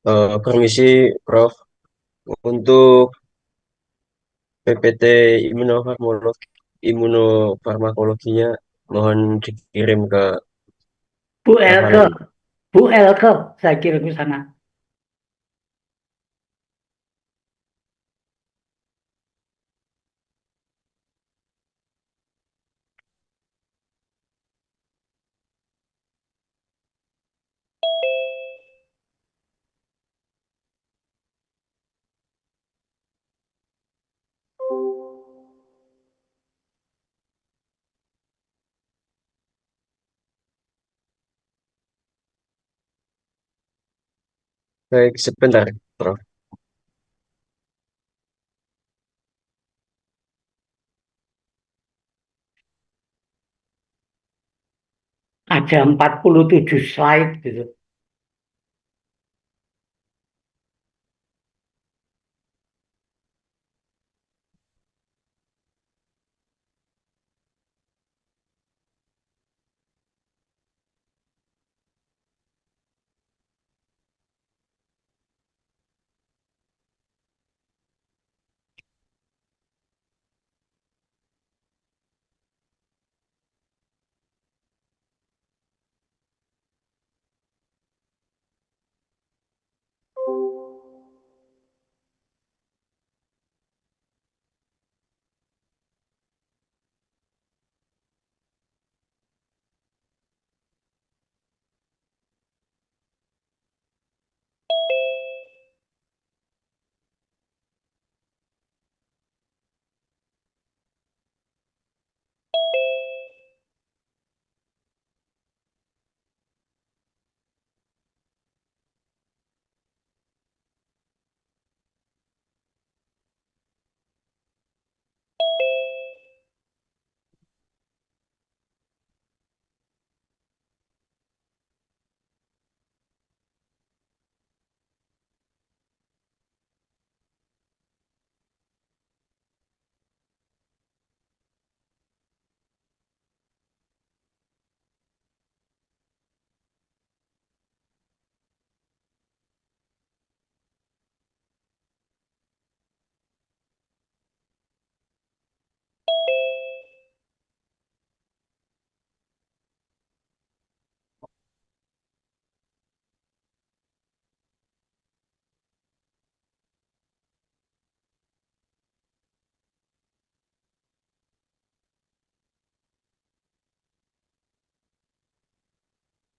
Permisi, Prof. Untuk PPT imunofarmakologinya mohon dikirim ke Bu Elke, hafalan. Bu Elke, saya kirim ke sana. Baik, sebentar, Prof. Ada 47 slide gitu.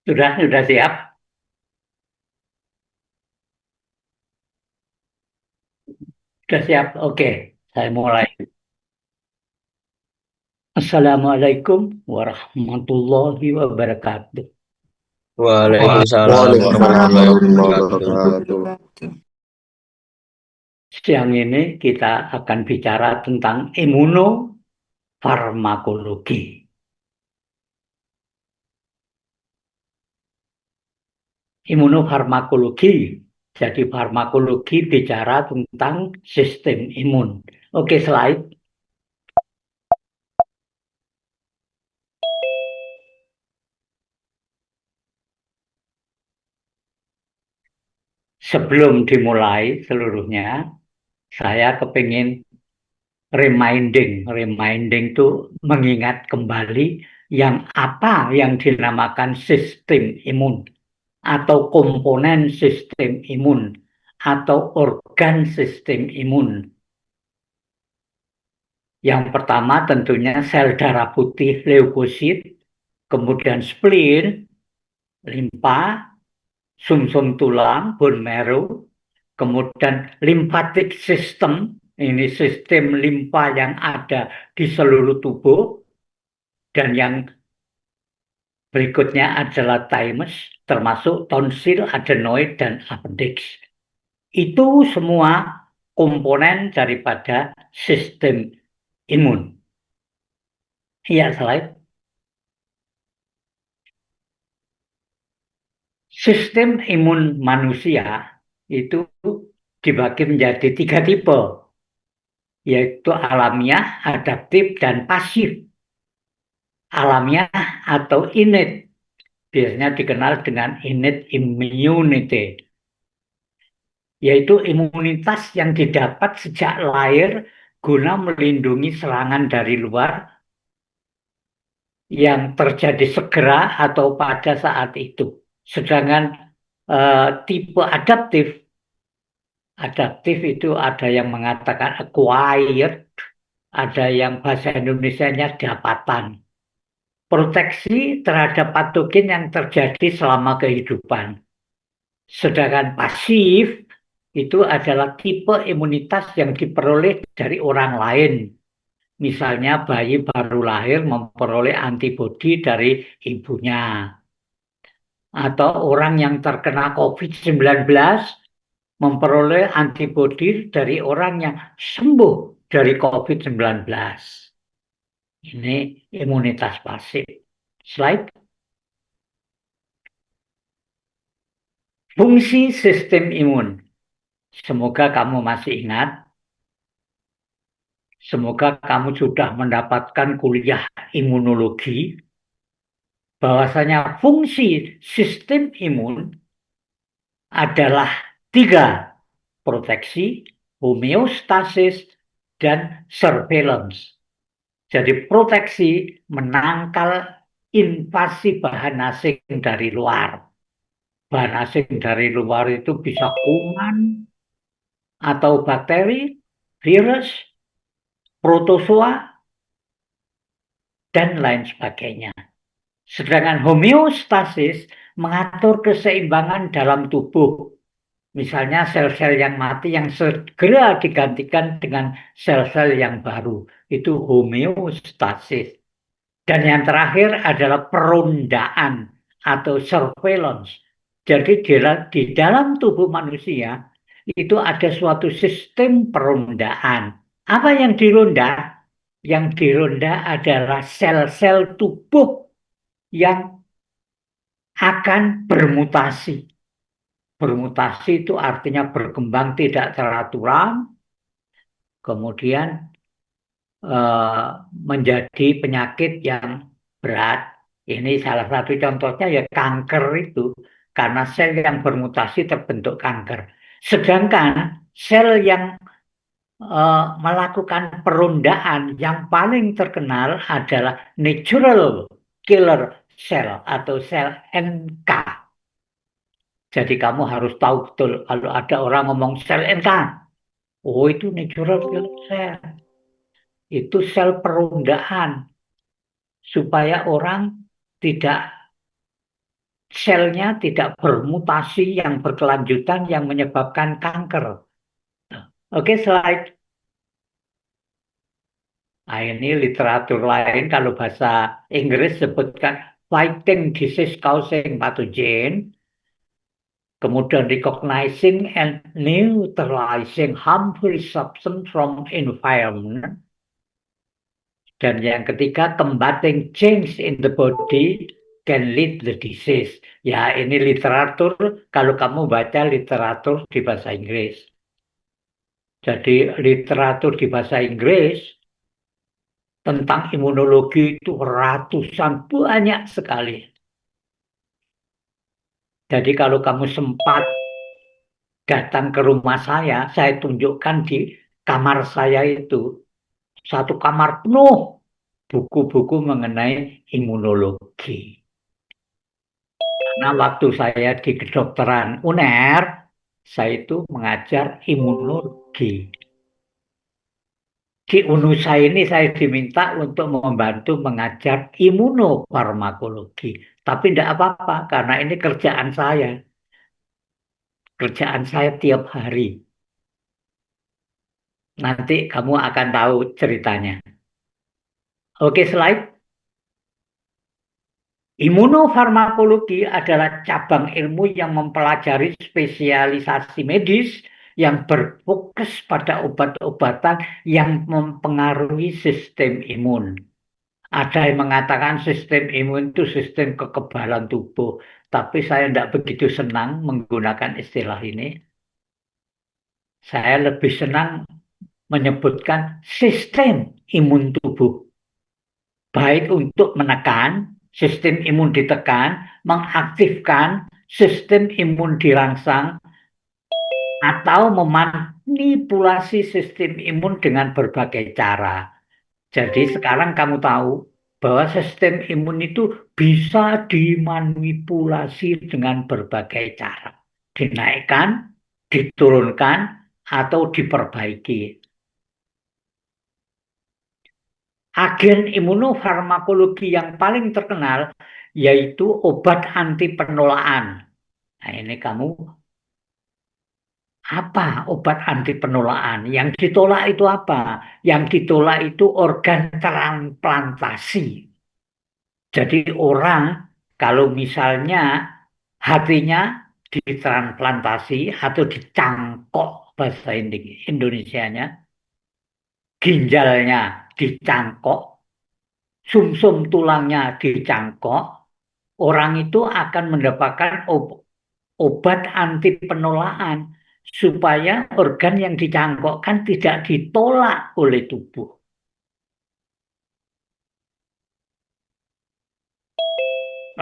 Sudah siap? Sudah siap. Oke, saya mulai. Assalamualaikum warahmatullahi wabarakatuh. Waalaikumsalam Waalaikumsalam warahmatullahi warahmatullahi wabarakatuh. wabarakatuh. Siang ini kita akan bicara tentang imunofarmakologi. Imunofarmakologi. Jadi farmakologi bicara tentang sistem imun. Oke, slide. Sebelum dimulai seluruhnya, saya kepingin reminding itu mengingat kembali yang apa yang dinamakan sistem imun atau komponen sistem imun atau organ sistem imun. Yang pertama tentunya sel darah putih leukosit, kemudian spleen, limpa, sumsum tulang, bone marrow, kemudian lymphatic system, ini sistem limpa yang ada di seluruh tubuh, dan yang berikutnya adalah thymus, termasuk tonsil, adenoid, dan appendix. Itu semua komponen daripada sistem imun. Iya, slide. Sistem imun manusia itu dibagi menjadi 3 tipe, yaitu alamiah, adaptif, dan pasif. Alamiah atau innate, biasanya dikenal dengan innate immunity. yaitu imunitas yang didapat sejak lahir guna melindungi serangan dari luar yang terjadi segera atau pada saat itu. Sedangkan tipe adaptif, adaptif itu ada yang mengatakan acquired, ada yang bahasa Indonesianya dapatan. Proteksi terhadap patogen yang terjadi selama kehidupan. Sedangkan pasif itu adalah tipe imunitas yang diperoleh dari orang lain. Misalnya bayi baru lahir memperoleh antibodi dari ibunya. Atau orang yang terkena COVID-19 memperoleh antibodi dari orang yang sembuh dari COVID-19. Ini imunitas pasif. Slide. Fungsi sistem imun. Semoga kamu masih ingat. Semoga kamu sudah mendapatkan kuliah imunologi. Bahwasanya fungsi sistem imun adalah 3. Proteksi, homeostasis, dan surveillance. Jadi proteksi menangkal invasi bahan asing dari luar. Bahan asing dari luar itu bisa kuman atau bakteri, virus, protozoa, dan lain sebagainya. Sedangkan homeostasis mengatur keseimbangan dalam tubuh. Misalnya sel-sel yang mati yang segera digantikan dengan sel-sel yang baru. Itu homeostasis. Dan yang terakhir adalah perondaan atau surveillance. Jadi di dalam tubuh manusia itu ada suatu sistem perondaan. Apa yang dironda? Yang dironda adalah sel-sel tubuh yang akan bermutasi. Bermutasi itu artinya berkembang tidak teraturan, kemudian menjadi penyakit yang berat. Ini salah satu contohnya ya kanker itu, karena sel yang bermutasi terbentuk kanker. Sedangkan sel yang melakukan perondaan yang paling terkenal adalah natural killer cell atau sel NK. Jadi kamu harus tahu betul kalau ada orang ngomong sel NK. Oh, itu natural killer cell. Itu sel perondaan supaya orang tidak selnya tidak bermutasi yang berkelanjutan yang menyebabkan kanker. Oke, slide. Nah, ini literatur lain kalau bahasa Inggris sebutkan fighting disease causing pathogen, kemudian recognizing and neutralizing harmful substance from environment, dan yang ketiga combating change in the body can lead the disease. Ya, ini literatur kalau kamu baca literatur di bahasa Inggris. Jadi literatur di bahasa Inggris tentang imunologi itu ratusan, banyak sekali. Jadi kalau kamu sempat datang ke rumah saya tunjukkan di kamar saya itu satu kamar penuh buku-buku mengenai imunologi. Karena waktu saya di kedokteran UNER, saya itu mengajar imunologi. Di UNUSA ini saya diminta untuk membantu mengajar imunofarmakologi. Tapi tidak apa-apa, karena ini kerjaan saya. Kerjaan saya tiap hari. Nanti kamu akan tahu ceritanya. Oke, slide. Imunofarmakologi adalah cabang ilmu yang mempelajari spesialisasi medis yang berfokus pada obat-obatan yang mempengaruhi sistem imun. Ada yang mengatakan sistem imun itu sistem kekebalan tubuh, tapi saya tidak begitu senang menggunakan istilah ini. Saya lebih senang menyebutkan sistem imun tubuh. Baik untuk menekan, sistem imun ditekan, mengaktifkan, sistem imun dirangsang, atau memanipulasi sistem imun dengan berbagai cara. Jadi sekarang kamu tahu bahwa sistem imun itu bisa dimanipulasi dengan berbagai cara. Dinaikkan, diturunkan, atau diperbaiki. Agen imunofarmakologi yang paling terkenal yaitu obat anti penulaan. Nah, ini kamu apa obat anti penulaan? Yang ditolak itu apa? Yang ditolak itu organ transplantasi. Jadi orang kalau misalnya hatinya ditransplantasi atau dicangkok bahasa Indonesianya, ginjalnya dicangkok, sumsum tulangnya dicangkok, orang itu akan mendapatkan obat anti penulaan supaya organ yang dicangkokkan tidak ditolak oleh tubuh.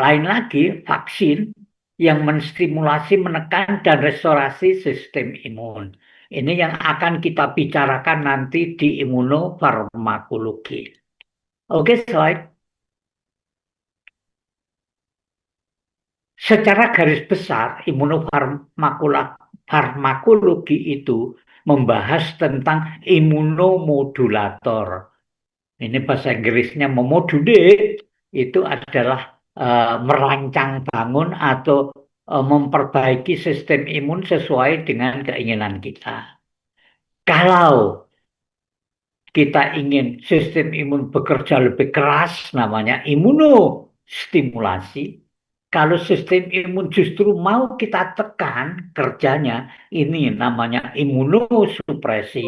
Lain lagi, vaksin yang menstimulasi, menekan, dan restorasi sistem imun. Ini yang akan kita bicarakan nanti di imunofarmakologi. Oke, slide. Secara garis besar, imunofarmakologi itu membahas tentang imunomodulator. Ini bahasa Inggrisnya memodulate, itu adalah merancang bangun atau memperbaiki sistem imun sesuai dengan keinginan kita. Kalau kita ingin sistem imun bekerja lebih keras, namanya imunostimulasi. Kalau sistem imun justru mau kita tekan kerjanya, ini namanya imunosupresi.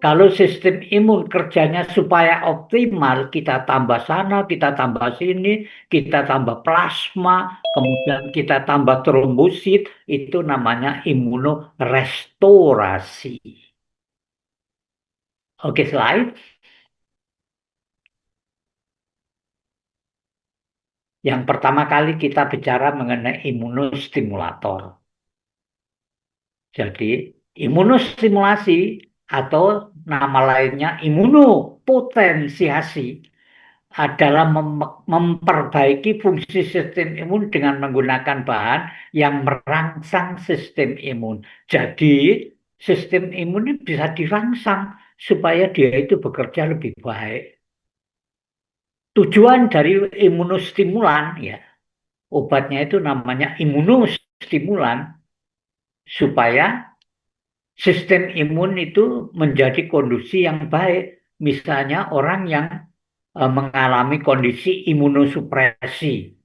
Kalau sistem imun kerjanya supaya optimal, kita tambah sana, kita tambah sini, kita tambah plasma, kemudian kita tambah trombosit, itu namanya imunorestorasi. Oke, slide. Yang pertama kali kita bicara mengenai imunostimulator. Jadi, imunostimulasi atau nama lainnya imunopotensiasi adalah memperbaiki fungsi sistem imun dengan menggunakan bahan yang merangsang sistem imun. Jadi, sistem imun ini bisa dirangsang supaya dia itu bekerja lebih baik. Tujuan dari imunostimulan ya, obatnya itu namanya imunostimulan supaya sistem imun itu menjadi kondisi yang baik. Misalnya orang yang mengalami kondisi imunosupresi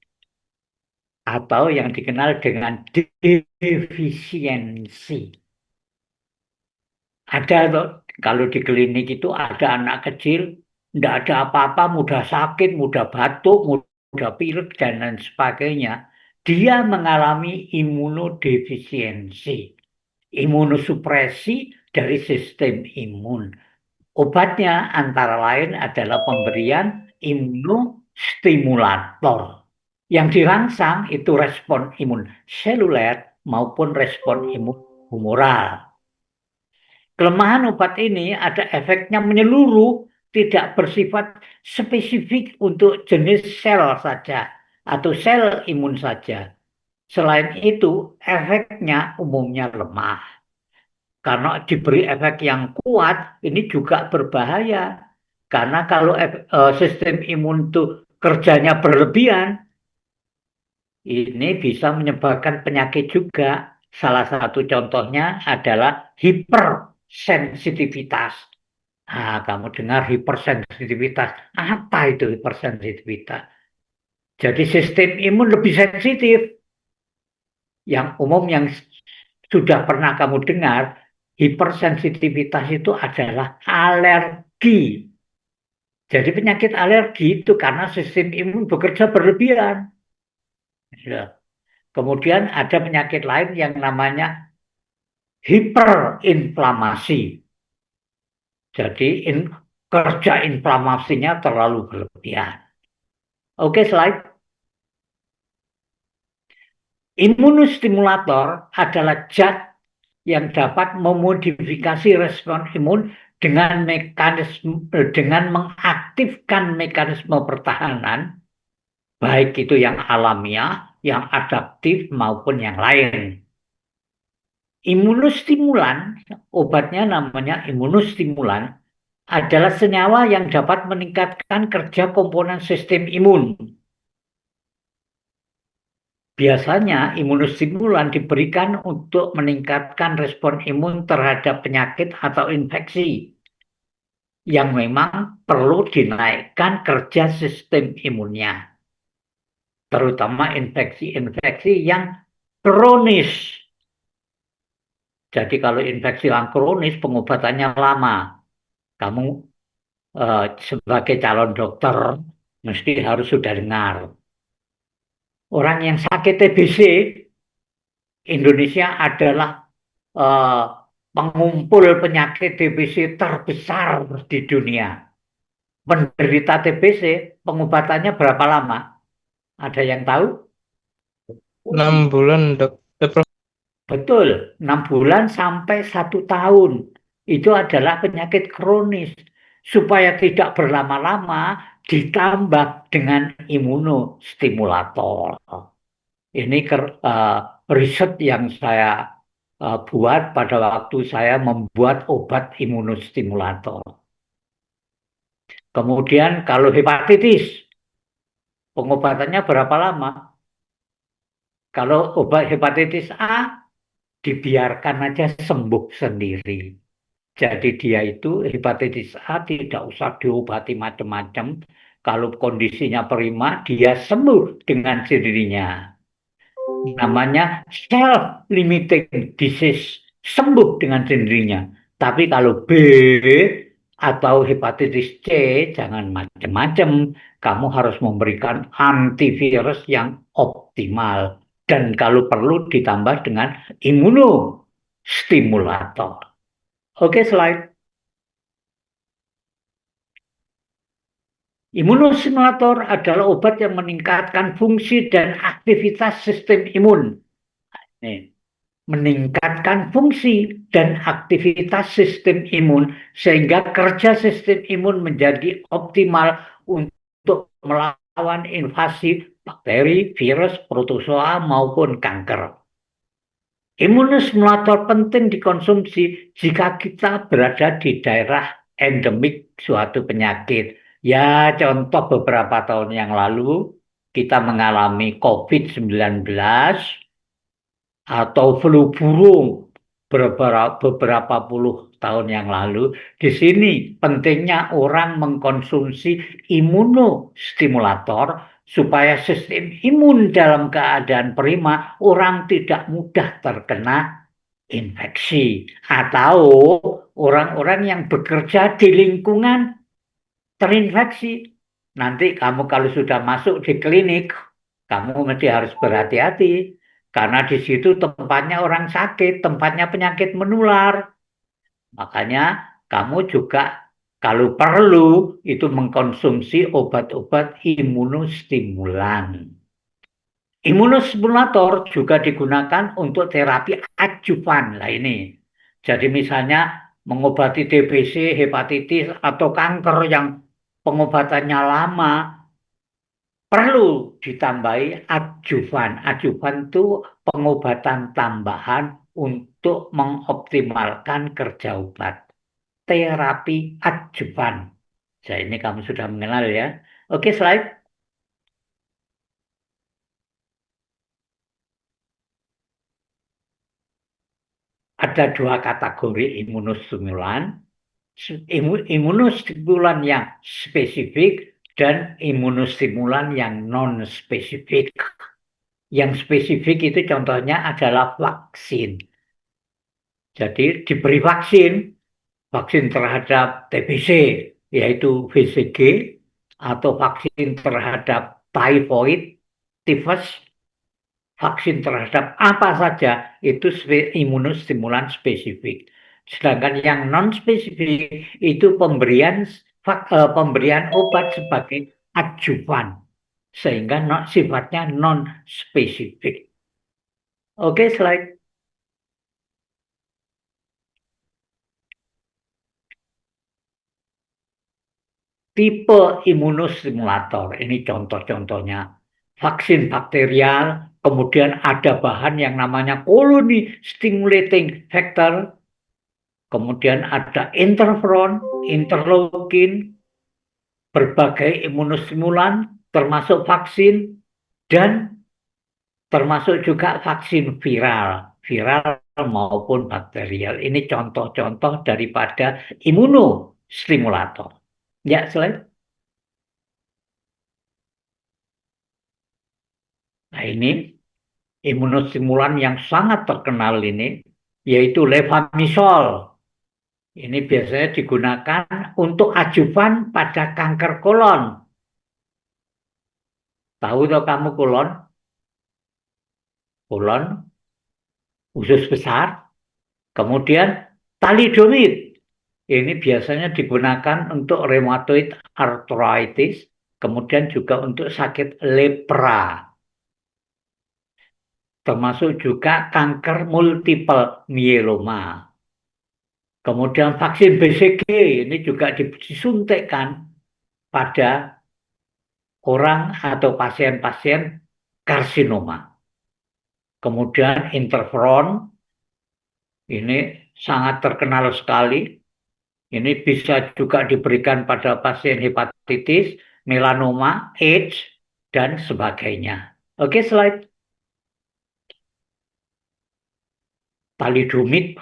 atau yang dikenal dengan defisiensi. Ada loh, kalau di klinik itu ada anak kecil, tidak ada apa-apa, mudah sakit, mudah batuk, mudah pilek, dan lain sebagainya. Dia mengalami imunodefisiensi, imunosupresi dari sistem imun. Obatnya antara lain adalah pemberian imunostimulator. Yang dirangsang itu respon imun seluler maupun respon imun humoral. Kelemahan obat ini ada efeknya menyeluruh, tidak bersifat spesifik untuk jenis sel saja atau sel imun saja. Selain itu, efeknya umumnya lemah. Karena diberi efek yang kuat, ini juga berbahaya. Karena kalau sistem imun itu kerjanya berlebihan, ini bisa menyebabkan penyakit juga. Salah satu contohnya adalah hipersensitivitas. Ah, kamu dengar hipersensitivitas. Apa itu hipersensitivitas? Jadi sistem imun lebih sensitif. Yang umum yang sudah pernah kamu dengar, hipersensitivitas itu adalah alergi. Jadi penyakit alergi itu karena sistem imun bekerja berlebihan. Ya. Kemudian ada penyakit lain yang namanya hiperinflamasi. Jadi kerja inflamasinya terlalu berlebihan. Oke, slide. Imunostimulator adalah zat yang dapat memodifikasi respon imun dengan mengaktifkan mekanisme pertahanan, baik itu yang alamiah, yang adaptif maupun yang lain. Imunostimulan, obatnya namanya imunostimulan, adalah senyawa yang dapat meningkatkan kerja komponen sistem imun. Biasanya imunostimulan diberikan untuk meningkatkan respon imun terhadap penyakit atau infeksi yang memang perlu dinaikkan kerja sistem imunnya, terutama infeksi-infeksi yang kronis. Jadi kalau infeksi yang kronis pengobatannya lama. Kamu sebagai calon dokter mesti harus sudah dengar. Orang yang sakit TBC, Indonesia adalah eh, pengumpul penyakit TBC terbesar di dunia. Penderita TBC, pengobatannya berapa lama? Ada yang tahu? 6 bulan, Dok. Prof. Betul, 6 bulan sampai 1 tahun. Itu adalah penyakit kronis. Supaya tidak berlama-lama, ditambah dengan imunostimulator. Ini riset yang saya buat pada waktu saya membuat obat imunostimulator. Kemudian kalau hepatitis, pengobatannya berapa lama? Kalau obat hepatitis A, dibiarkan aja sembuh sendiri. Jadi dia itu hepatitis A tidak usah diobati macam-macam. Kalau kondisinya prima, dia sembuh dengan sendirinya. Namanya self-limiting disease, sembuh dengan sendirinya. Tapi kalau B atau hepatitis C, jangan macam-macam. Kamu harus memberikan antivirus yang optimal. Dan kalau perlu ditambah dengan imunostimulator. Oke, slide. Imunostimulator adalah obat yang meningkatkan fungsi dan aktivitas sistem imun. Nih, meningkatkan fungsi dan aktivitas sistem imun sehingga kerja sistem imun menjadi optimal untuk melawan invasi bakteri, virus, protozoa maupun kanker. Imunostimulator penting dikonsumsi jika kita berada di daerah endemik suatu penyakit. Ya, contoh beberapa tahun yang lalu kita mengalami COVID-19 atau flu burung beberapa puluh tahun yang lalu. Di sini pentingnya orang mengkonsumsi imunostimulator supaya sistem imun dalam keadaan prima, orang tidak mudah terkena infeksi. Atau orang-orang yang bekerja di lingkungan terinfeksi. Nanti kamu kalau sudah masuk di klinik, kamu mesti harus berhati-hati. Karena di situ tempatnya orang sakit, tempatnya penyakit menular. Makanya kamu juga kalau perlu itu mengkonsumsi obat-obat imunostimulan. Imunostimulator juga digunakan untuk terapi adjuvan. Nah ini, jadi misalnya mengobati TBC, hepatitis, atau kanker yang pengobatannya lama, perlu ditambahi adjuvan. Adjuvan itu pengobatan tambahan untuk mengoptimalkan kerja obat. Terapi adjuvan. Jadi ini kamu sudah mengenal ya. Oke, slide. Ada 2 kategori imunostimulan. Imunostimulan yang spesifik dan imunostimulan yang non-spesifik. Yang spesifik itu contohnya adalah vaksin. Jadi diberi vaksin, vaksin terhadap TBC, yaitu VCG, atau vaksin terhadap typhoid, tifus, vaksin terhadap apa saja, itu imunostimulan spesifik. Sedangkan yang non-spesifik itu pemberian obat sebagai adjuvan, sehingga sifatnya non-spesifik. Oke, slide. tipe imunostimulator. Ini contoh-contohnya. Vaksin bakterial, kemudian ada bahan yang namanya colony stimulating factor, kemudian ada interferon, interleukin, berbagai imunostimulan, termasuk vaksin, dan termasuk juga vaksin viral maupun bakterial. Ini contoh-contoh daripada imunostimulator. Ya, selain. Nah, ini imunostimulan yang sangat terkenal ini, yaitu levamisol. Ini biasanya digunakan untuk ajuvan pada kanker kolon. Tahu toh kamu kolon? Kolon, usus besar, kemudian talidomid. Ini biasanya digunakan untuk rheumatoid arthritis, kemudian juga untuk sakit lepra, termasuk juga kanker multiple myeloma. Kemudian vaksin BCG ini juga disuntikkan pada orang atau pasien-pasien karsinoma. Kemudian interferon ini sangat terkenal sekali. Ini bisa juga diberikan pada pasien hepatitis, melanoma, AIDS, dan sebagainya. Oke, slide. Thalidomid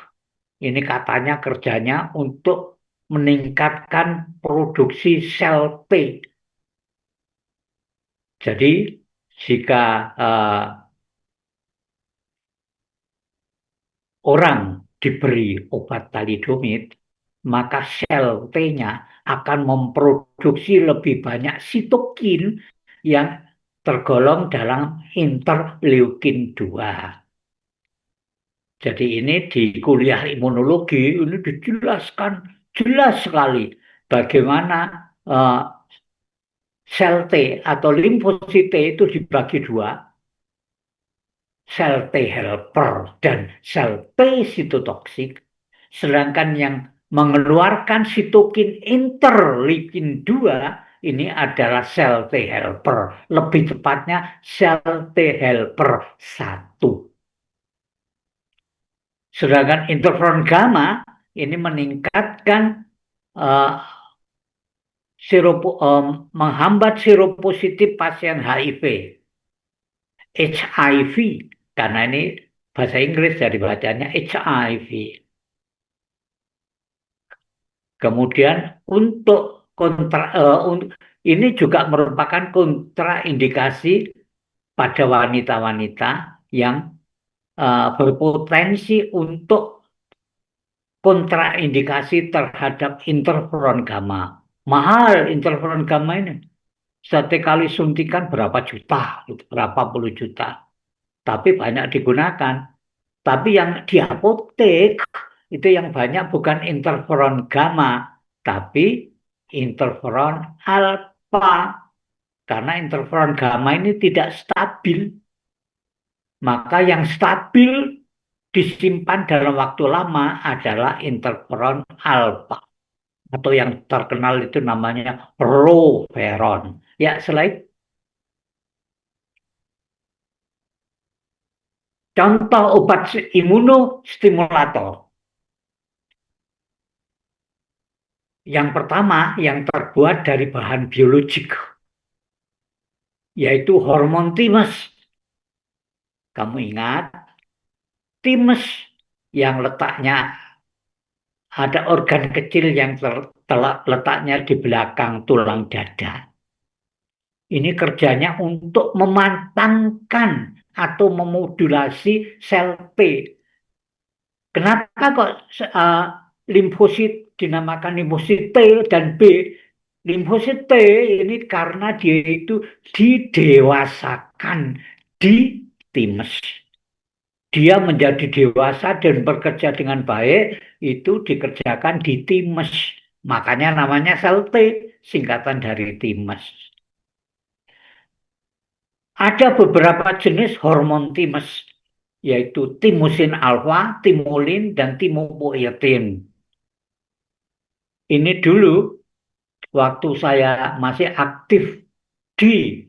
ini katanya kerjanya untuk meningkatkan produksi sel T. Jadi jika orang diberi obat thalidomid, maka sel T-nya akan memproduksi lebih banyak sitokin yang tergolong dalam interleukin 2. Jadi ini di kuliah imunologi ini dijelaskan jelas sekali bagaimana sel T atau limfosit T itu dibagi dua, sel T helper dan sel T sitotoksik, sedangkan yang mengeluarkan sitokin interleukin 2 ini adalah sel T helper, lebih tepatnya sel T helper 1. Sedangkan interferon gamma ini meningkatkan menghambat seropositif pasien HIV, HIV, karena ini bahasa Inggris dari bacanya HIV. Kemudian untuk ini juga merupakan kontraindikasi pada wanita-wanita yang berpotensi untuk kontraindikasi terhadap interferon gamma. Mahal interferon gamma ini. Satu kali suntikan berapa juta, berapa puluh juta. Tapi banyak digunakan. Tapi yang di apotek itu yang banyak bukan interferon gamma, tapi interferon alfa. Karena interferon gamma ini tidak stabil. Maka yang stabil disimpan dalam waktu lama adalah interferon alfa. Atau yang terkenal itu namanya roveron. Ya, slide. Contoh obat imunostimulator. Yang pertama yang terbuat dari bahan biologik, yaitu hormon thymus. Kamu ingat, thymus yang letaknya ada organ kecil yang letaknya di belakang tulang dada. Ini kerjanya untuk memantangkan atau memodulasi sel T. Kenapa kok limfosit dinamakan limfosit T dan B? Limfosit T ini karena dia itu didewasakan di thymus. Dia menjadi dewasa dan bekerja dengan baik itu dikerjakan di thymus. Makanya namanya sel T, singkatan dari thymus. Ada beberapa jenis hormon thymus, yaitu thymosin alfa, thymolin, dan thymopoietin. Ini dulu waktu saya masih aktif di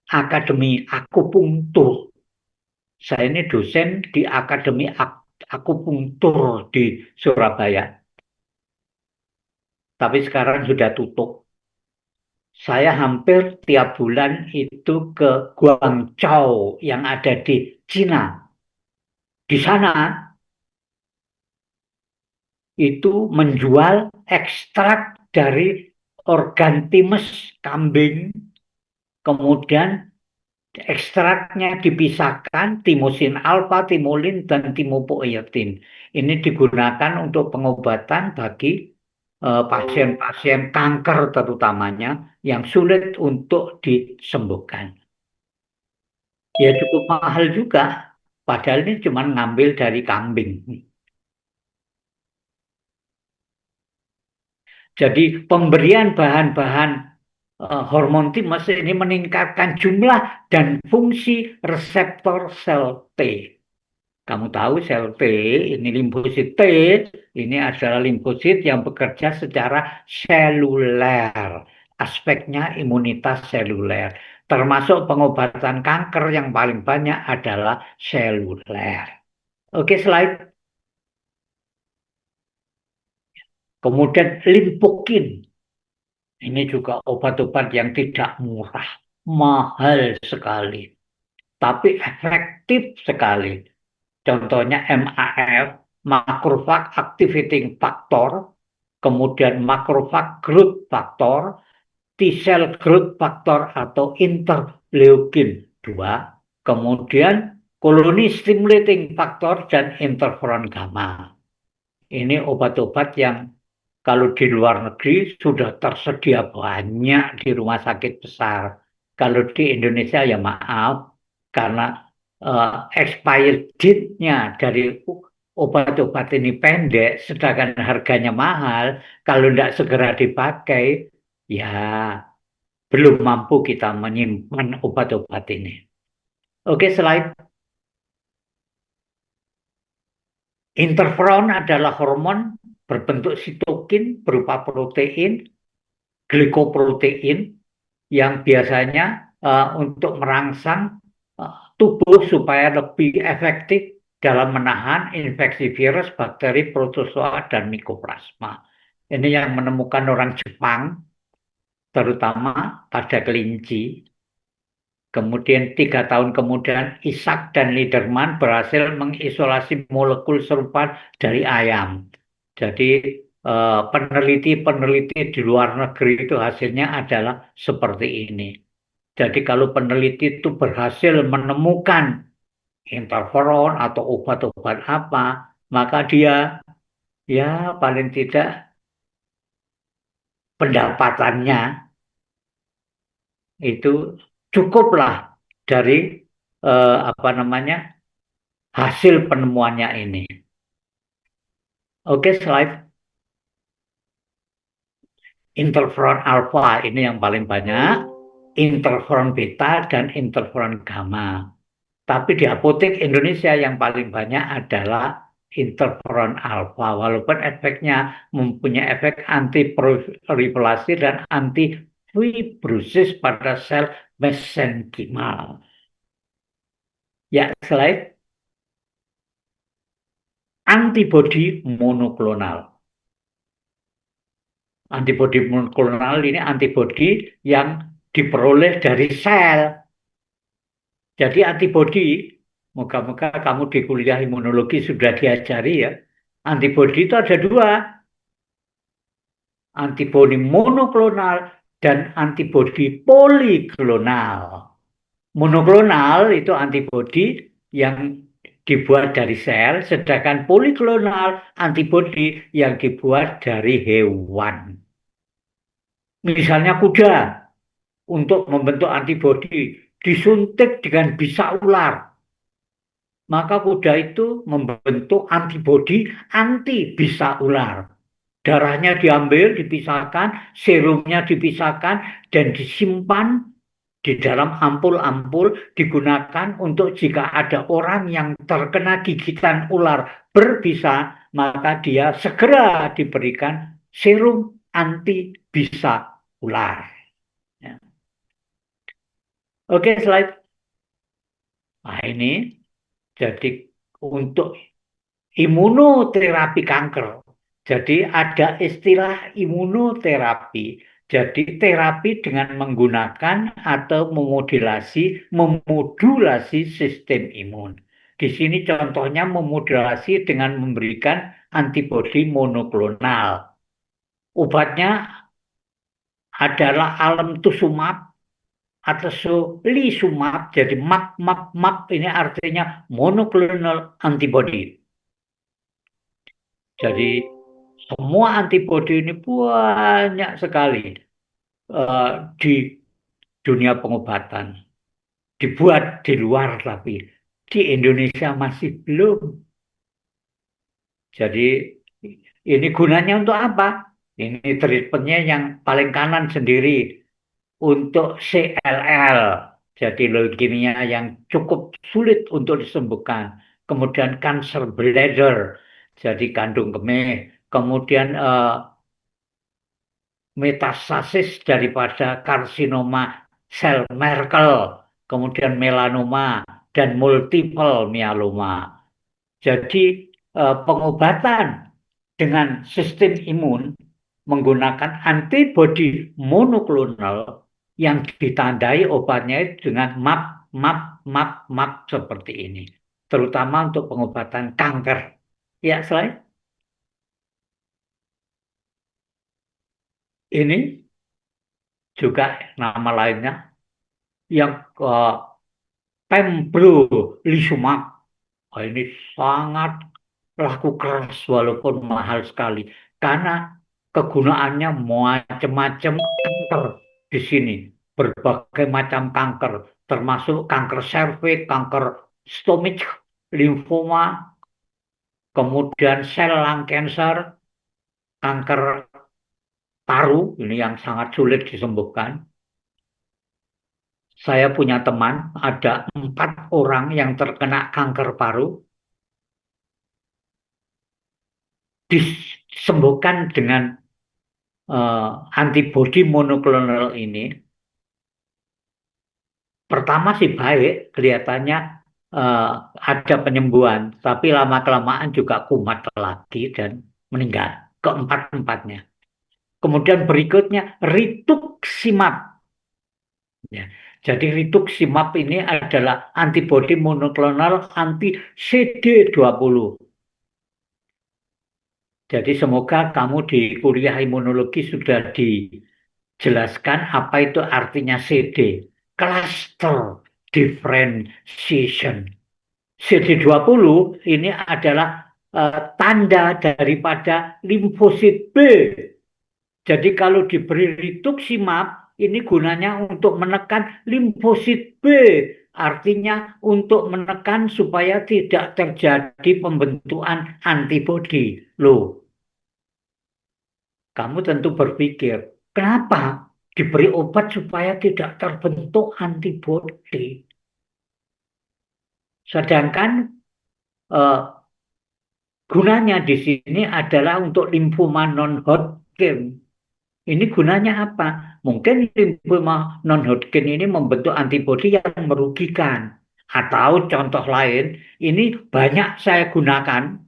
Akademi Akupunktur. Saya ini dosen di Akademi Akupunktur di Surabaya. Tapi sekarang sudah tutup. Saya hampir tiap bulan itu ke Guangzhou yang ada di Cina. Di sana itu menjual ekstrak dari organ timus kambing, kemudian ekstraknya dipisahkan, timusin alfa, timulin, dan timupoietin. Ini digunakan untuk pengobatan bagi pasien-pasien kanker terutamanya yang sulit untuk disembuhkan. Ya cukup mahal juga, padahal ini cuma ngambil dari kambing. Jadi pemberian bahan-bahan hormon timus ini meningkatkan jumlah dan fungsi reseptor sel T. Kamu tahu sel T, ini limfosit T, ini adalah limfosit yang bekerja secara seluler. Aspeknya imunitas seluler. Termasuk pengobatan kanker yang paling banyak adalah seluler. Oke, slide. Kemudian limfokin. Ini juga obat-obat yang tidak murah. Mahal sekali. Tapi efektif sekali. Contohnya MAF, Macrophage Activating Factor, kemudian Macrophage Growth Factor, T-cell Growth Factor atau interleukin 2, kemudian Colony Stimulating Factor dan interferon gamma. Ini obat-obat yang kalau di luar negeri sudah tersedia banyak di rumah sakit besar. Kalau di Indonesia ya maaf, karena expired date-nya dari obat-obat ini pendek, sedangkan harganya mahal, kalau tidak segera dipakai, ya belum mampu kita menyimpan obat-obat ini. Oke, slide. Interferon adalah hormon berbentuk sitokin berupa protein, glikoprotein, yang biasanya untuk merangsang tubuh supaya lebih efektif dalam menahan infeksi virus, bakteri, protozoa, dan mikoplasma. Ini yang menemukan orang Jepang, terutama pada kelinci. Kemudian 3 tahun kemudian Isaac dan Liederman berhasil mengisolasi molekul serupa dari ayam. Jadi peneliti-peneliti di luar negeri itu hasilnya adalah seperti ini. Jadi kalau peneliti itu berhasil menemukan interferon atau obat-obat apa, maka dia ya paling tidak pendapatannya itu cukuplah dari apa namanya hasil penemuannya ini. Oke, slide. Interferon alfa ini yang paling banyak, interferon beta dan interferon gamma. Tapi di apotek Indonesia yang paling banyak adalah interferon alfa, walaupun efeknya mempunyai efek anti-proliferasi dan anti-fibrosis pada sel mesenkimal. Ya, slide. Antibodi monoklonal. Antibodi monoklonal ini antibodi yang diperoleh dari sel. Jadi antibodi, moga-moga kamu di kuliah imunologi sudah diajari ya. Antibodi itu ada 2. Antibodi monoklonal dan antibodi poliklonal. Monoklonal itu antibodi yang dibuat dari sel, sedangkan poliklonal antibodi yang dibuat dari hewan. Misalnya kuda, untuk membentuk antibodi disuntik dengan bisa ular, maka kuda itu membentuk antibodi anti bisa ular. Darahnya diambil, dipisahkan, serumnya dipisahkan, dan disimpan di dalam ampul-ampul, digunakan untuk jika ada orang yang terkena gigitan ular berbisa, maka dia segera diberikan serum anti bisa ular. Ya. Oke, slide. Nah, ini jadi untuk imunoterapi kanker. Jadi ada istilah imunoterapi. Jadi terapi dengan menggunakan atau memodulasi sistem imun. Di sini contohnya memodulasi dengan memberikan antibodi monoklonal. Obatnya adalah alemtuzumab atau solizumab. Jadi MAP ini artinya monoclonal antibody. Jadi semua antibodi ini banyak sekali di dunia pengobatan. Dibuat di luar tapi di Indonesia masih belum. Jadi ini gunanya untuk apa? Ini treatmentnya yang paling kanan sendiri untuk CLL. Jadi leukemia yang cukup sulit untuk disembuhkan. Kemudian kanker bladder, jadi kandung kemih. Kemudian metastasis daripada karsinoma sel Merkel, kemudian melanoma dan multiple myeloma. Jadi pengobatan dengan sistem imun menggunakan antibodi monoklonal yang ditandai obatnya dengan MAP seperti ini. Terutama untuk pengobatan kanker. Ya, selain ini juga nama lainnya yang pembrolizumab. Oh, ini sangat laku keras walaupun mahal sekali karena kegunaannya macam-macam kanker di sini, berbagai macam kanker, termasuk kanker serviks, kanker stomach, limfoma, kemudian sel lung cancer, kanker paru ini yang sangat sulit disembuhkan. Saya punya teman, ada 4 orang yang terkena kanker paru, disembuhkan dengan antibodi monoklonal ini. Pertama sih baik, kelihatannya ada penyembuhan, tapi lama-kelamaan juga kumat lagi dan meninggal. Keempat-empatnya. Kemudian berikutnya rituximab. Ya. Jadi rituximab ini adalah antibodi monoklonal anti CD20. Jadi semoga kamu di kuliah imunologi sudah dijelaskan apa itu artinya CD. Cluster differentiation. CD20 ini adalah tanda daripada limfosit B. Jadi kalau diberi rituximab, ini gunanya untuk menekan limfosit B. Artinya untuk menekan supaya tidak terjadi pembentukan antibodi. Loh, kamu tentu berpikir, kenapa diberi obat supaya tidak terbentuk antibodi? Sedangkan eh, gunanya di sini adalah untuk limfoma non-Hodgkin. Ini gunanya apa? Mungkin limfoma non-Hodgkin ini membentuk antibodi yang merugikan. Atau contoh lain, ini banyak saya gunakan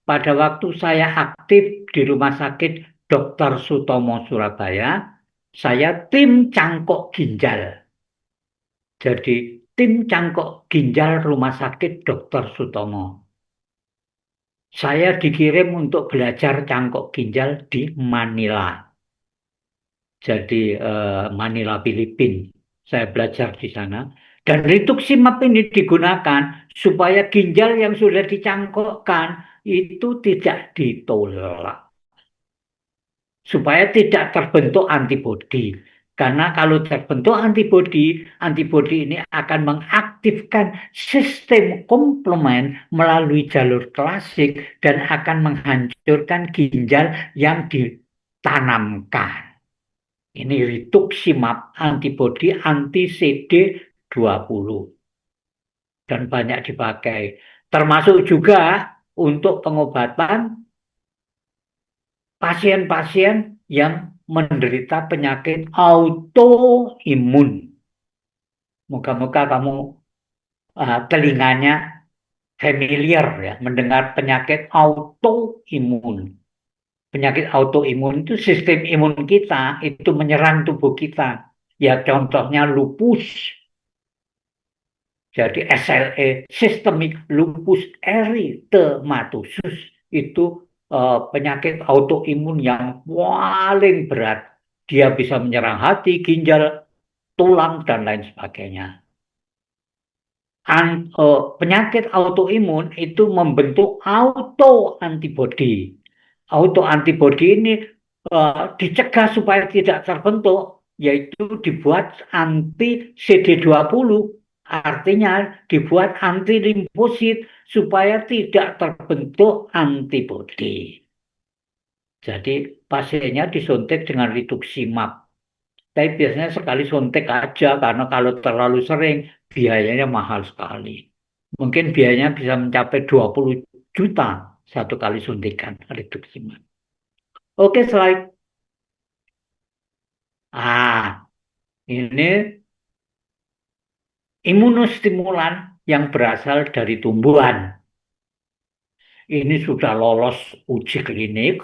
pada waktu saya aktif di Rumah Sakit Dr. Sutomo Surabaya. Saya tim cangkok ginjal. Jadi tim cangkok ginjal Rumah Sakit Dr. Sutomo. Saya dikirim untuk belajar cangkok ginjal di Manila. Jadi Manila, Filipina. Saya belajar di sana. Dan rituximab ini digunakan supaya ginjal yang sudah dicangkokkan itu tidak ditolak. Supaya tidak terbentuk antibodi. Karena kalau terbentuk antibodi, antibodi ini akan mengaktifkan sistem komplement melalui jalur klasik dan akan menghancurkan ginjal yang ditanamkan. Ini rituximab antibodi anti CD20 dan banyak dipakai. Termasuk juga untuk pengobatan pasien-pasien yang menderita penyakit autoimun. Moga-moga kamu telinganya familiar ya mendengar penyakit autoimun. Penyakit autoimun itu sistem imun kita itu menyerang tubuh kita. Ya contohnya lupus. Jadi SLE, Systemic Lupus Erythematosus, itu penyakit autoimun yang paling berat. Dia bisa menyerang hati, ginjal, tulang, dan lain sebagainya. Penyakit autoimun itu membentuk autoantibodi. Autoantibodi ini dicegah supaya tidak terbentuk, yaitu dibuat anti CD20, artinya dibuat anti limfosit supaya tidak terbentuk antibodi. Jadi pasiennya disuntik dengan rituximab. Tapi biasanya sekali suntik aja karena kalau terlalu sering biayanya mahal sekali. Mungkin biayanya bisa mencapai 20 juta satu kali suntikan rituximab. Oke, slide. Ini imunostimulan yang berasal dari tumbuhan. Ini sudah lolos uji klinik.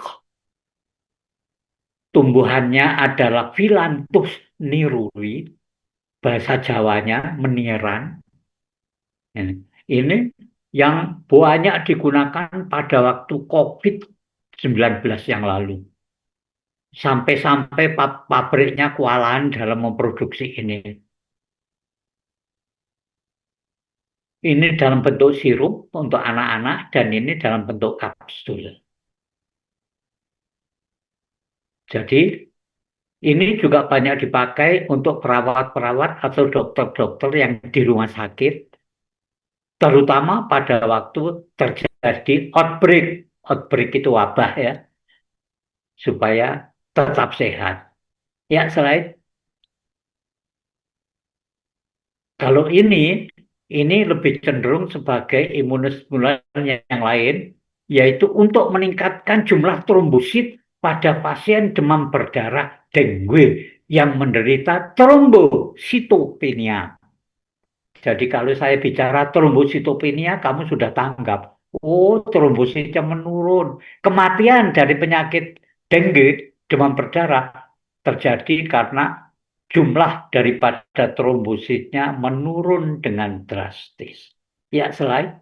Tumbuhannya adalah Phyllanthus niruri, bahasa Jawanya meniran. Ini yang banyak digunakan pada waktu COVID-19 yang lalu. Sampai-sampai pabriknya kewalahan dalam memproduksi ini. Ini dalam bentuk sirup untuk anak-anak dan ini dalam bentuk kapsul. Jadi ini juga banyak dipakai untuk perawat-perawat atau dokter-dokter yang di rumah sakit, terutama pada waktu terjadi outbreak. Outbreak itu wabah ya, supaya tetap sehat. Ya, selain kalau ini lebih cenderung sebagai imunostimulan yang lain, yaitu untuk meningkatkan jumlah trombosit pada pasien demam berdarah dengue yang menderita trombositopenia. Jadi kalau saya bicara trombositopenia, kamu sudah tanggap. Oh, trombositnya menurun. Kematian dari penyakit dengue, demam berdarah, terjadi karena jumlah daripada trombositnya menurun dengan drastis. Ya, selain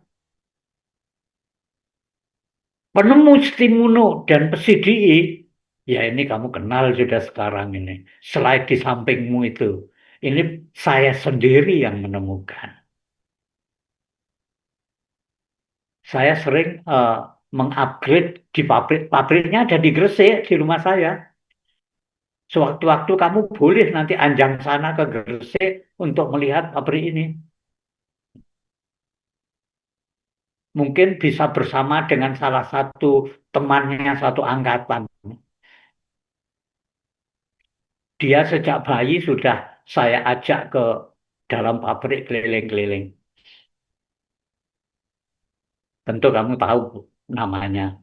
penemu Stimuno dan PCDI, ya ini kamu kenal sudah sekarang ini. Slide di sampingmu itu. Ini saya sendiri yang menemukan. Saya sering mengupgrade di pabrik. Pabriknya ada di Gresik, di rumah saya. Sewaktu-waktu kamu boleh nanti anjang sana ke Gresik untuk melihat pabrik ini. Mungkin bisa bersama dengan salah satu temannya satu angkatan. Dia sejak bayi sudah saya ajak ke dalam pabrik keliling-keliling. Tentu kamu tahu namanya.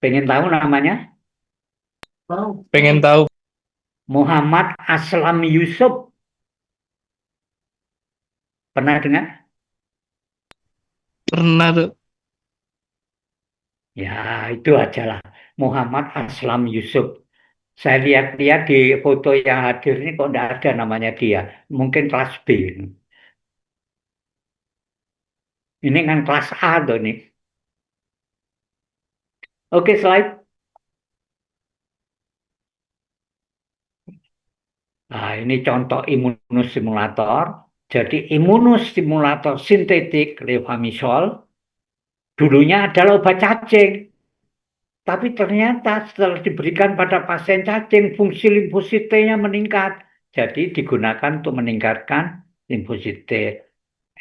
Pengen tahu namanya? Pengen tahu. Muhammad Aslam Yusuf. Pernah dengar? Pernah tuh. Ya, itu aja lah. Muhammad Aslam Yusuf. Saya lihat-lihat di foto yang hadir ini kok tidak ada namanya dia. Mungkin kelas B. Ini kan kelas A tuh nih. Oke, slide. Nah, ini contoh imunostimulator. Jadi imunostimulator sintetik levamisol dulunya adalah obat cacing. Tapi ternyata setelah diberikan pada pasien cacing, fungsi limfosit T-nya meningkat. Jadi digunakan untuk meningkatkan limfosit T.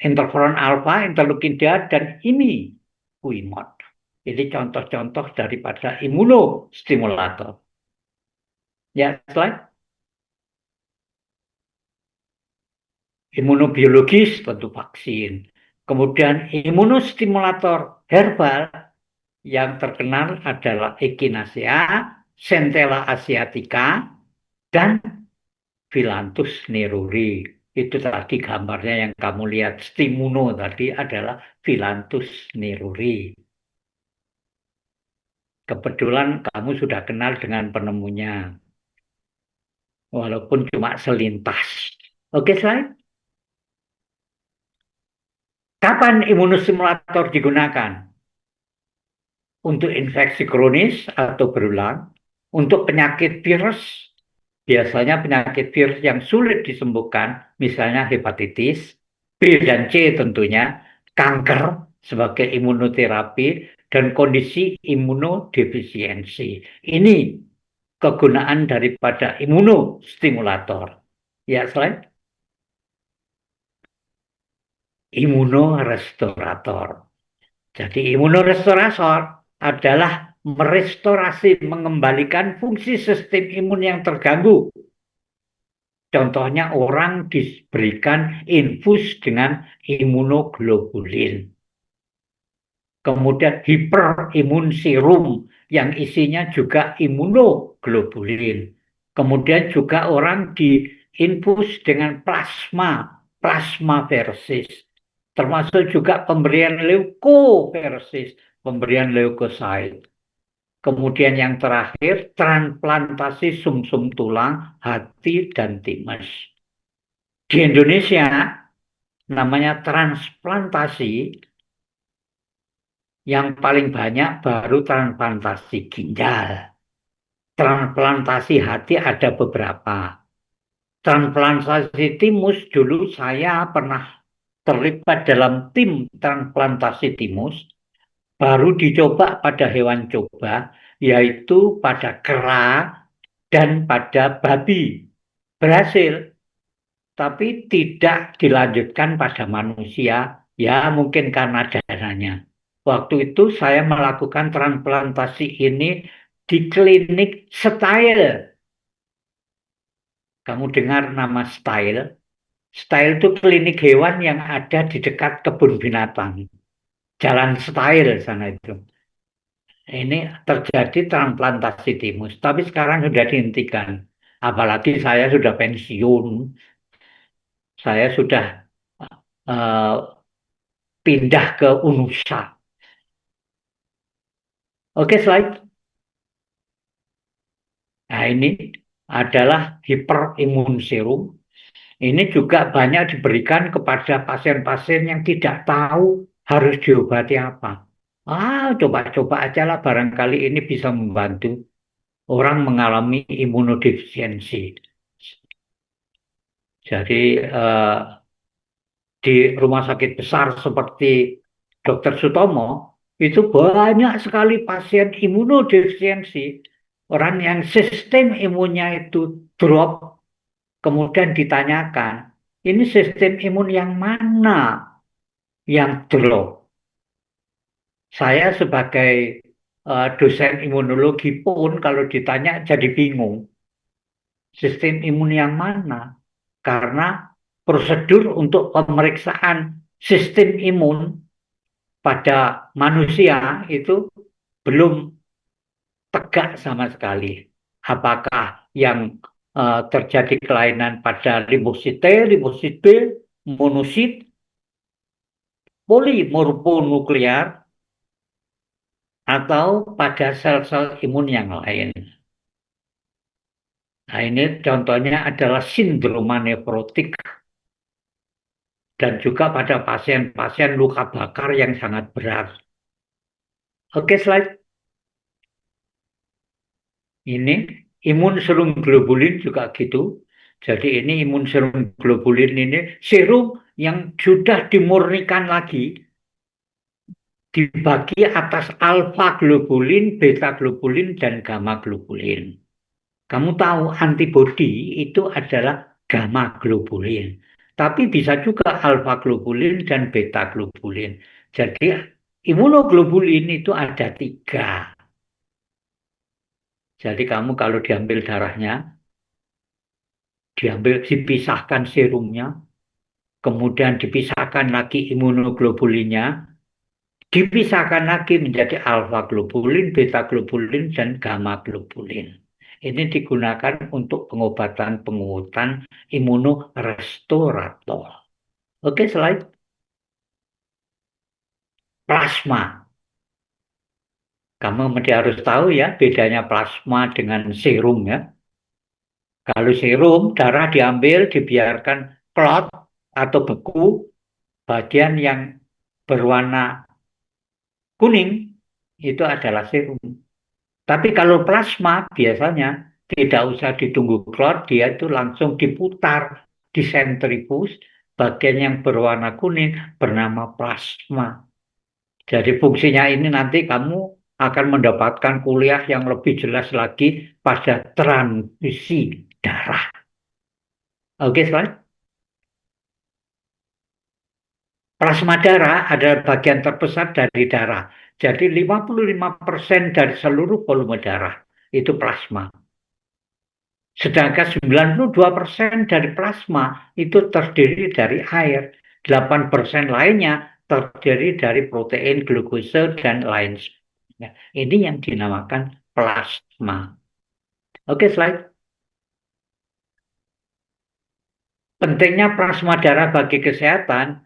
Interferon alfa, interleukin dia, dan ini Quimod. Ini contoh-contoh daripada imunostimulator. Ya, slide. Imunobiologis tentu vaksin. Kemudian imunostimulator herbal Yang terkenal adalah Echinacea, Centella asiatica, dan Phyllanthus neruri. Itu tadi gambarnya yang kamu lihat, Stimuno tadi adalah Phyllanthus neruri. Kebetulan kamu sudah kenal dengan penemunya, walaupun cuma selintas. Oke, slide. Kapan imunostimulator digunakan? Untuk infeksi kronis atau berulang, untuk penyakit virus, biasanya penyakit virus yang sulit disembuhkan, misalnya hepatitis, B dan C tentunya, kanker sebagai imunoterapi, dan kondisi imunodefisiensi. Ini kegunaan daripada imunostimulator. Ya, slide. Imunorestorator. Jadi imunorestorator adalah merestorasi, mengembalikan fungsi sistem imun yang terganggu. Contohnya orang diberikan infus dengan imunoglobulin. Kemudian hiperimun serum yang isinya juga imunoglobulin. Kemudian juga orang diinfus dengan plasmaferesis. Termasuk juga pemberian leukoferesis, pemberian leukosit. Kemudian yang terakhir, transplantasi sumsum tulang, hati, dan timus. Di Indonesia, namanya transplantasi, yang paling banyak baru transplantasi ginjal. Transplantasi hati ada beberapa. Transplantasi timus, dulu saya pernah terlibat dalam tim transplantasi timus, baru dicoba pada hewan coba, yaitu pada kera dan pada babi. Berhasil, tapi tidak dilanjutkan pada manusia, ya mungkin karena dananya. Waktu itu saya melakukan transplantasi ini di klinik Style. Kamu dengar nama Style? Style itu klinik hewan yang ada di dekat kebun binatang. Jalan Style sana itu. Ini terjadi transplantasi timus, tapi sekarang sudah dihentikan. Apalagi saya sudah pensiun, saya sudah uh, pindah ke Unusa. Oke, slide. Nah, ini adalah hiperimun serum. Ini juga banyak diberikan kepada pasien-pasien yang tidak tahu harus diobati apa. Coba-coba aja lah, barangkali ini bisa membantu orang mengalami imunodefisiensi. Jadi di rumah sakit besar seperti Dr. Sutomo, itu banyak sekali pasien imunodefisiensi. Orang yang sistem imunnya itu drop, kemudian ditanyakan, ini sistem imun yang mana yang drop? Saya sebagai dosen imunologi pun kalau ditanya jadi bingung. Sistem imun yang mana? Karena prosedur untuk pemeriksaan sistem imun pada manusia itu belum tegak sama sekali. Apakah yang terjadi kelainan pada limfosit T, limfosit B, monosit, polimorfonuklear, atau pada sel-sel imun yang lain. Nah, ini contohnya adalah sindroma nefrotik dan juga pada pasien-pasien luka bakar yang sangat berat. Oke, slide. Ini imun serum globulin juga gitu. Jadi ini imun serum globulin ini serum yang sudah dimurnikan lagi, dibagi atas alfa globulin, beta globulin, dan gamma globulin. Kamu tahu antibodi itu adalah gamma globulin. Tapi bisa juga alfa globulin dan beta globulin. Jadi imunoglobulin itu ada 3. Jadi kamu kalau diambil darahnya, dipisahkan serumnya, kemudian dipisahkan lagi imunoglobulinnya, dipisahkan lagi menjadi alfa globulin, beta globulin, dan gamma globulin. Ini digunakan untuk pengobatan imunorestorator. Oke, slide. Plasma. Kamu mesti harus tahu ya bedanya plasma dengan serum ya. Kalau serum, darah diambil, dibiarkan clot atau beku, bagian yang berwarna kuning itu adalah serum. Tapi kalau plasma biasanya tidak usah ditunggu clot, dia itu langsung diputar, disentrifus, bagian yang berwarna kuning bernama plasma. Jadi fungsinya ini nanti kamu akan mendapatkan kuliah yang lebih jelas lagi pada transfusi darah. Oke, slide. Plasma darah adalah bagian terbesar dari darah. Jadi 55% dari seluruh volume darah itu plasma. Sedangkan 92% dari plasma itu terdiri dari air. 8% lainnya terdiri dari protein, glukosa, dan lain sebagainya. Ini yang dinamakan plasma. Oke, slide. Pentingnya plasma darah bagi kesehatan,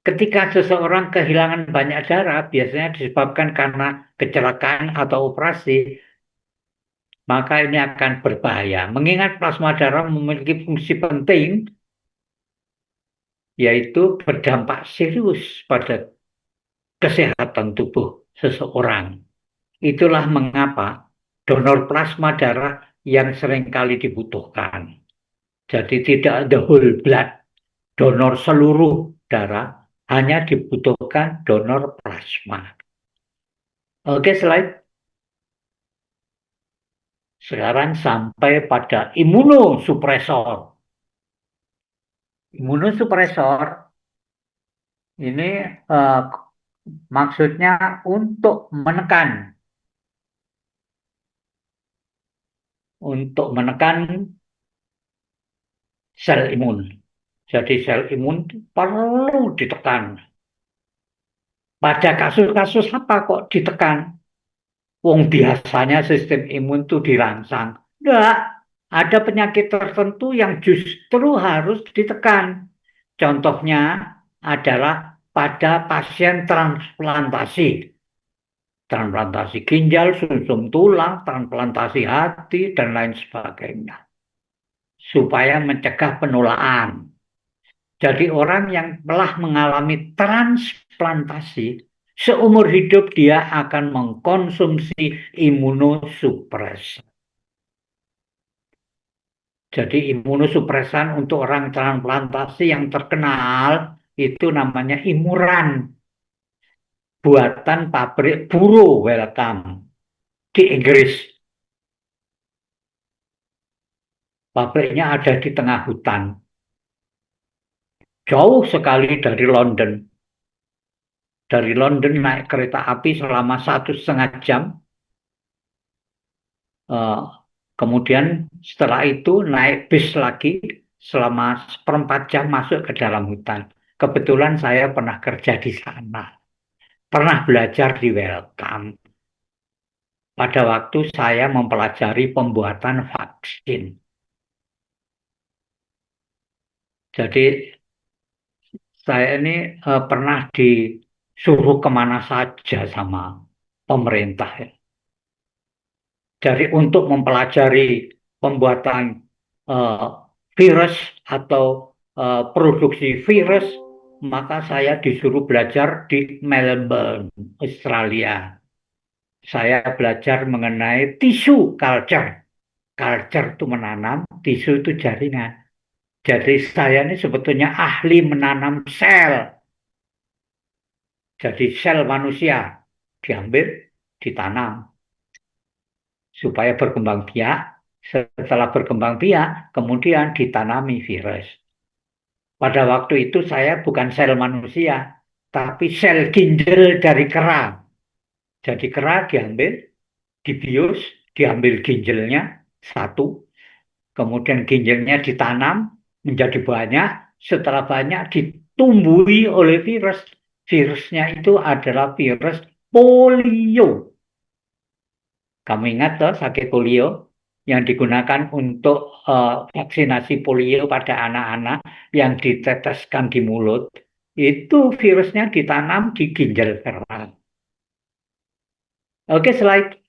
ketika seseorang kehilangan banyak darah, biasanya disebabkan karena kecelakaan atau operasi, maka ini akan berbahaya. Mengingat plasma darah memiliki fungsi penting, yaitu berdampak serius pada kesehatan tubuh seseorang. Itulah mengapa donor plasma darah yang seringkali dibutuhkan. Jadi tidak ada whole blood, donor seluruh darah, hanya dibutuhkan donor plasma. Oke, slide. Sekarang sampai pada imunosupresor. Imunosupresor ini maksudnya untuk menekan sel imun. Jadi sel imun perlu ditekan. Pada kasus-kasus apa kok ditekan? Wong biasanya sistem imun itu dirangsang. Enggak, ada penyakit tertentu yang justru harus ditekan. Contohnya adalah pada pasien transplantasi. Transplantasi ginjal, sumsum tulang, transplantasi hati, dan lain sebagainya. Supaya mencegah penularan. Jadi orang yang telah mengalami transplantasi, seumur hidup dia akan mengkonsumsi imunosupresan. Jadi imunosupresan untuk orang transplantasi yang terkenal itu namanya Imuran. Buatan pabrik Buro Wellcome di Inggris. Pabriknya ada di tengah hutan. Jauh sekali dari London. Dari London naik kereta api selama 1,5 jam. Kemudian setelah itu naik bis lagi selama 1/4 jam masuk ke dalam hutan. Kebetulan saya pernah kerja di sana. Pernah belajar di Wellcome. Pada waktu saya mempelajari pembuatan vaksin. Jadi saya ini pernah disuruh kemana saja sama pemerintah. Ya. Jadi untuk mempelajari pembuatan virus atau produksi virus, maka saya disuruh belajar di Melbourne, Australia. Saya belajar mengenai tisu culture. Culture itu menanam, tisu itu jaringan. Jadi saya ini sebetulnya ahli menanam sel. Jadi sel manusia diambil, ditanam supaya berkembang biak. Setelah berkembang biak, kemudian ditanami virus. Pada waktu itu saya bukan sel manusia, tapi sel ginjal dari kera. Jadi kera diambil, dibius, diambil ginjalnya satu, kemudian ginjalnya ditanam menjadi banyak, setelah banyak ditumbuhi oleh virus virusnya itu adalah virus polio. Kamu ingat toh sakit polio yang digunakan untuk vaksinasi polio pada anak-anak yang diteteskan di mulut, itu virusnya ditanam di ginjal kerak. Oke, slide.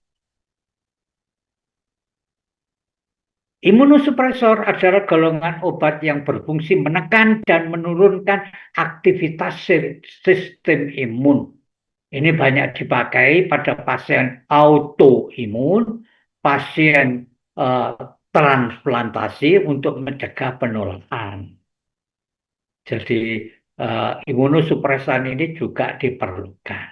Imunosupresor adalah golongan obat yang berfungsi menekan dan menurunkan aktivitas sistem imun. Ini banyak dipakai pada pasien autoimun, pasien transplantasi untuk mencegah penularan. Jadi imunosupresan ini juga diperlukan.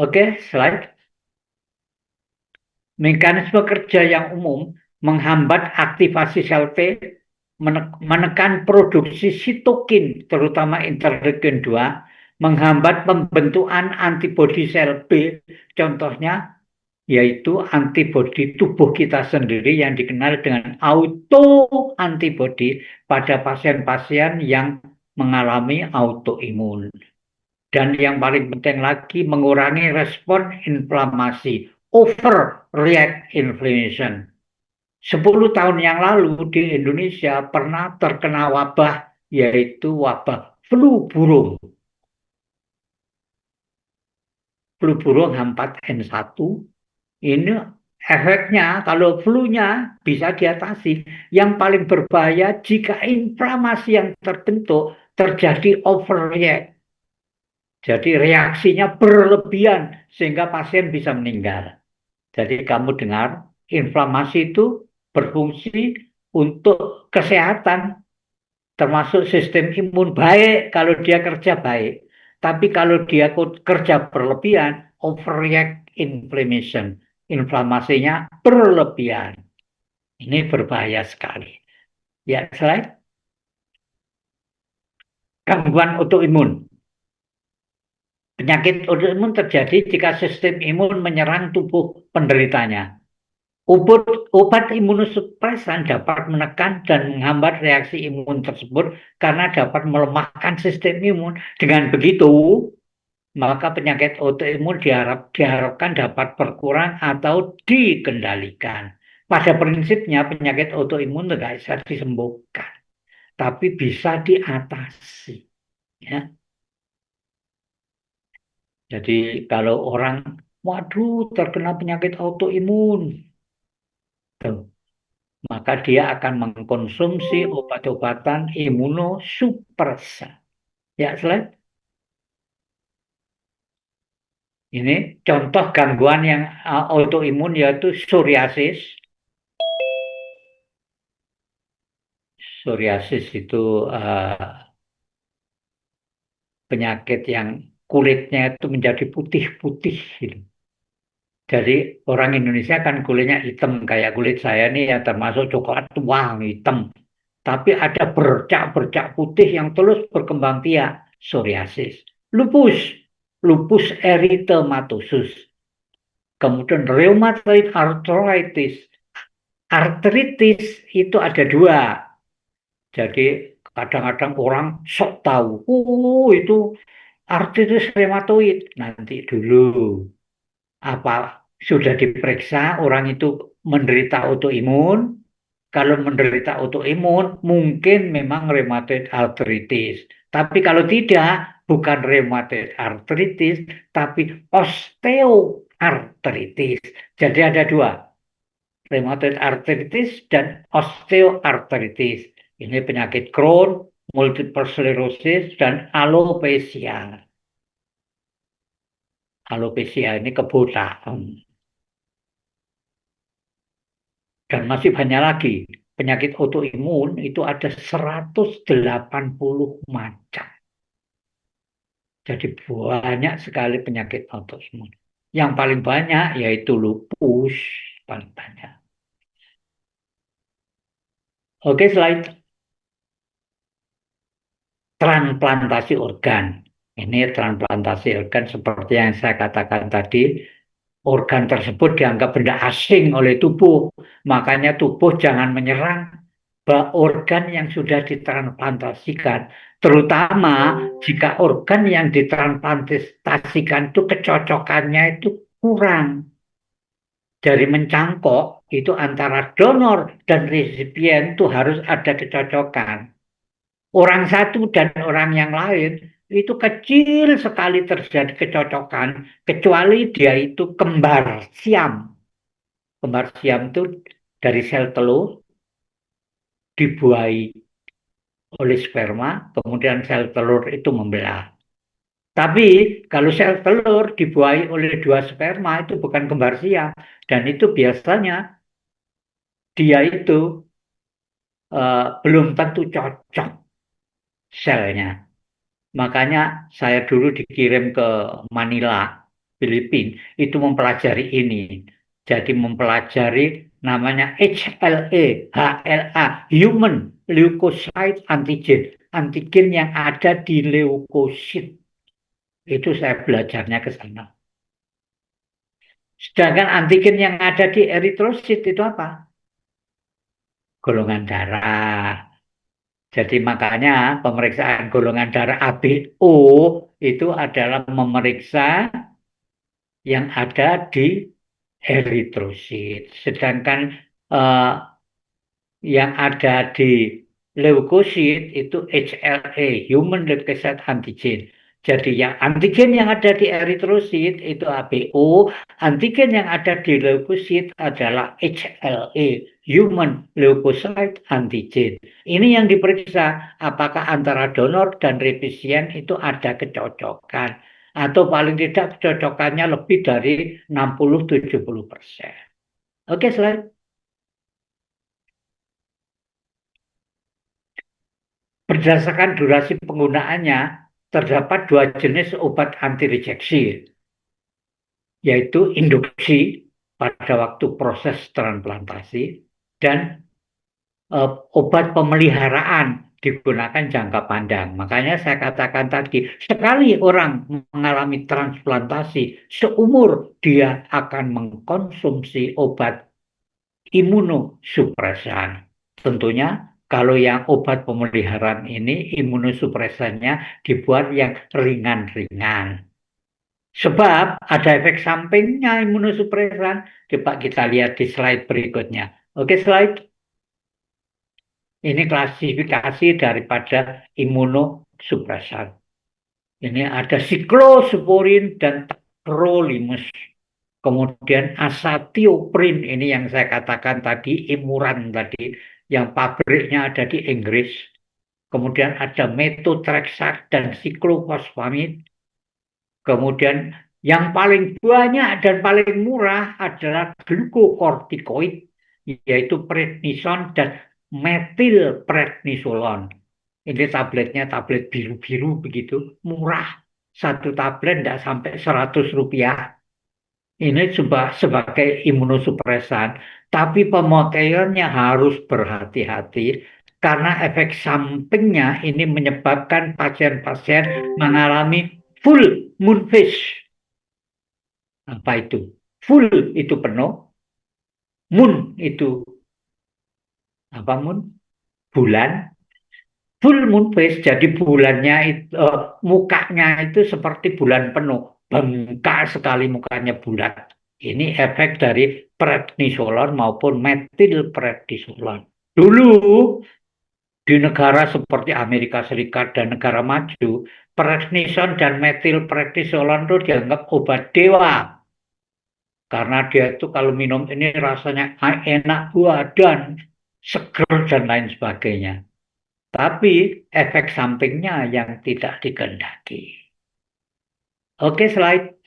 Oke, slide. Mekanisme kerja yang umum menghambat aktivasi sel T, menekan produksi sitokin, terutama interleukin 2, menghambat pembentukan antibodi sel B, contohnya yaitu antibodi tubuh kita sendiri yang dikenal dengan autoantibodi pada pasien-pasien yang mengalami autoimun. Dan yang paling penting lagi, mengurangi respon inflamasi, overreact inflammation. 10 tahun yang lalu di Indonesia pernah terkena wabah, yaitu wabah flu burung. Flu burung H4N1, ini efeknya kalau flu-nya bisa diatasi. Yang paling berbahaya jika inflamasi yang terbentuk terjadi overreact. Jadi reaksinya berlebihan sehingga pasien bisa meninggal. Jadi kamu dengar, inflamasi itu berfungsi untuk kesehatan, termasuk sistem imun baik kalau dia kerja baik. Tapi kalau dia kerja berlebihan, overreact inflammation, inflamasinya berlebihan. Ini berbahaya sekali. Ya, slide. Gangguan autoimun. Penyakit autoimun terjadi jika sistem imun menyerang tubuh penderitanya. Obat imunosupresan dapat menekan dan menghambat reaksi imun tersebut karena dapat melemahkan sistem imun. Dengan begitu, maka penyakit autoimun diharapkan dapat berkurang atau dikendalikan. Pada prinsipnya penyakit autoimun tidak bisa disembuhkan, tapi bisa diatasi. Ya. Jadi kalau orang, waduh terkena penyakit autoimun, maka dia akan mengkonsumsi obat-obatan imunosupresan. Ya, slide. Ini contoh gangguan yang autoimun yaitu psoriasis. Psoriasis itu penyakit yang kulitnya itu menjadi putih-putih gitu. Jadi orang Indonesia kan kulitnya hitam kayak kulit saya nih ya, termasuk coklat tua hitam. Tapi ada bercak-bercak putih yang terus berkembang biak, psoriasis. Lupus erythematosus. Kemudian rheumatoid arthritis. Artritis itu ada dua. Jadi kadang-kadang orang sok tahu, itu artritis rheumatoid. Nanti dulu apa sudah diperiksa orang itu menderita autoimun. Kalau menderita autoimun mungkin memang rheumatoid arthritis. Tapi kalau tidak, bukan rheumatoid arthritis, tapi osteoartritis. Jadi ada dua, rheumatoid arthritis dan osteoartritis. Ini penyakit Crohn, multiple sclerosis, dan alopecia. Alopecia ini kebotakan. Dan masih banyak lagi. Penyakit autoimun itu ada 180 macam. Jadi banyak sekali penyakit autoimun. Yang paling banyak yaitu lupus, paling banyak. Oke, slide. Transplantasi organ. Ini transplantasi organ seperti yang saya katakan tadi, organ tersebut dianggap benda asing oleh tubuh. Makanya tubuh jangan menyerang organ yang sudah ditransplantasikan, terutama jika organ yang ditransplantasikan itu kecocokannya itu kurang. Dari mencangkok itu antara donor dan resipien itu harus ada kecocokan. Orang satu dan orang yang lain itu kecil sekali terjadi kecocokan, kecuali dia itu kembar siam. Kembar siam itu dari sel telur dibuahi oleh sperma, kemudian sel telur itu membelah. Tapi kalau sel telur dibuahi oleh dua sperma itu bukan kembar siam, dan itu biasanya dia itu belum tentu cocok selnya. Makanya saya dulu dikirim ke Manila, Filipina, itu mempelajari ini. Jadi mempelajari namanya HLA, Human Leukocyte Antigen, antigen yang ada di leukosit. Itu saya belajarnya ke sana. Sedangkan antigen yang ada di eritrosit itu apa? Golongan darah. Jadi makanya pemeriksaan golongan darah ABO itu adalah memeriksa yang ada di eritrosit. Sedangkan eh, yang ada di leukosit itu HLA, Human Leukocyte Antigen. Jadi yang antigen yang ada di eritrosit itu ABO, antigen yang ada di leukosit adalah HLA, Human Leukocyte Antigen. Ini yang diperiksa apakah antara donor dan resipien itu ada kecocokan atau paling tidak kecocokannya lebih dari 60-70%. Oke, slide. Berdasarkan durasi penggunaannya, terdapat dua jenis obat anti-rejeksi, yaitu induksi pada waktu proses transplantasi dan obat pemeliharaan digunakan jangka panjang. Makanya saya katakan tadi, sekali orang mengalami transplantasi, seumur dia akan mengkonsumsi obat imunosupresan. Tentunya kalau yang obat pemeliharaan ini imunosupresannya dibuat yang ringan-ringan. Sebab ada efek sampingnya imunosupresan. Coba kita lihat di slide berikutnya. Oke, slide. Ini klasifikasi daripada imunosupresan. Ini ada siklosporin dan tacrolimus. Kemudian asatioprin, ini yang saya katakan tadi, imuran tadi, yang pabriknya ada di Inggris. Kemudian ada methotrexate dan siklofosfamid. Kemudian yang paling banyak dan paling murah adalah glukokortikoid, yaitu prednison dan metilprednisolon. Ini tabletnya tablet biru-biru begitu, murah. Satu tablet tidak sampai 100 rupiah. Ini sebagai imunosupresan, tapi pemakaiannya harus berhati-hati karena efek sampingnya ini menyebabkan pasien-pasien mengalami full moon phase. Apa itu? Full itu penuh, moon itu apa moon? Bulan. Full moon phase, jadi bulannya itu, mukanya itu seperti bulan penuh, bengkak sekali mukanya bulat. Ini efek dari prednisolon maupun metilprednisolon. Dulu di negara seperti Amerika Serikat dan negara maju, prednison dan metilprednisolon itu dianggap obat dewa. Karena dia itu kalau minum ini rasanya enak badan, seger dan lain sebagainya. Tapi efek sampingnya yang tidak dikehendaki. Oke, slide.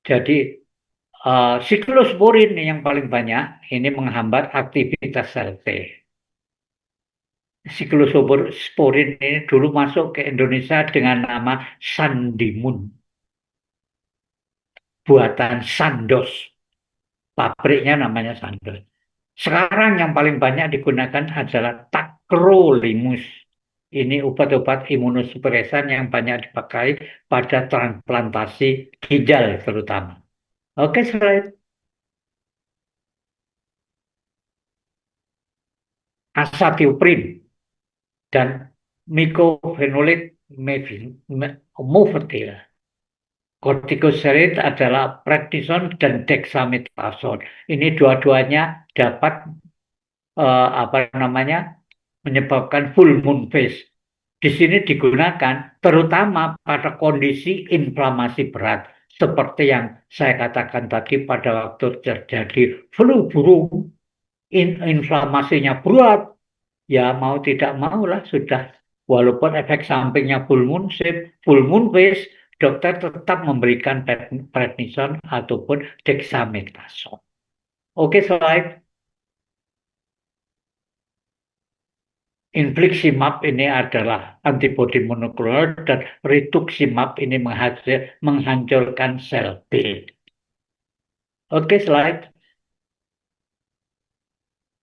Jadi siklosporin yang paling banyak ini menghambat aktivitas sel T. Siklosporin ini dulu masuk ke Indonesia dengan nama Sandimun. Buatan Sandoz. Pabriknya namanya Sandoz. Sekarang yang paling banyak digunakan adalah tacrolimus. Ini obat-obat imunosupresan yang banyak dipakai pada transplantasi ginjal terutama. Oke, slide. asatioprin dan mycophenolate mofetil. Kortikosteroid adalah prednison dan dexamethasone. Ini dua-duanya dapat menyebabkan full moon phase. Di sini digunakan terutama pada kondisi inflamasi berat, seperti yang saya katakan tadi pada waktu terjadi flu burung, inflamasinya berat, ya mau tidak maulah sudah. Walaupun efek sampingnya full moon phase, dokter tetap memberikan prednison ataupun dexamethasone. Oke, slide. Infliximab ini adalah antibodi monoklonar dan rituximab ini menghancurkan sel B. Oke, slide.